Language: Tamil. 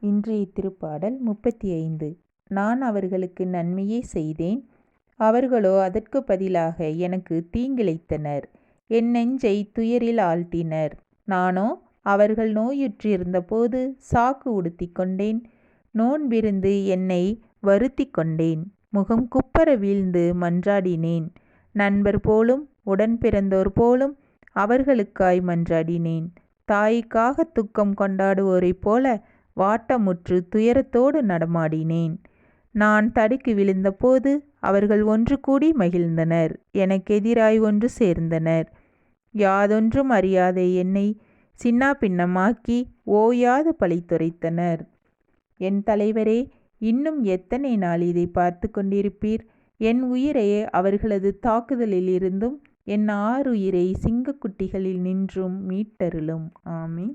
இன்றைய திருப்பாடல் 35. நான் அவர்களுக்கு நன்மையே செய்தேன், அவர்களோ அதற்கு பதிலாக எனக்கு தீங்கிழைத்தனர். என் நெஞ்சை துயரில் ஆழ்த்தினர். நானோ அவர்கள் நோயுற்றிருந்தபோது சாக்கு உடுத்திக் கொண்டேன், நோன்பிருந்து என்னை வருத்திக் கொண்டேன். முகம் குப்பர வீழ்ந்து மன்றாடினேன். நண்பர் போலும் உடன் பிறந்தோர் போலும் அவர்களுக்காய் மன்றாடினேன். தாய்க்காக துக்கம் கொண்டாடுவோரைப் போல வாட்டமுற்று துயரத்தோடு நடமாடினேன். நான் தடுக்கி விழுந்தபோது அவர்கள் ஒன்று கூடி மகிழ்ந்தனர், எனக்கெதிராய் ஒன்று சேர்ந்தனர். யாதொன்றும் அறியாத என்னை சின்னாபின்னமாக்கி ஓயாது பழித்துரைத்தனர். என் தலைவரே, இன்னும் எத்தனை நாள் இதை பார்த்து கொண்டிருப்பீர்? என் உயிரை அவர்களது தாக்குதலிலிருந்தும் என் ஆருயிரை சிங்கக்குட்டிகளில் நின்றும் மீட்டருளும். ஆமென்.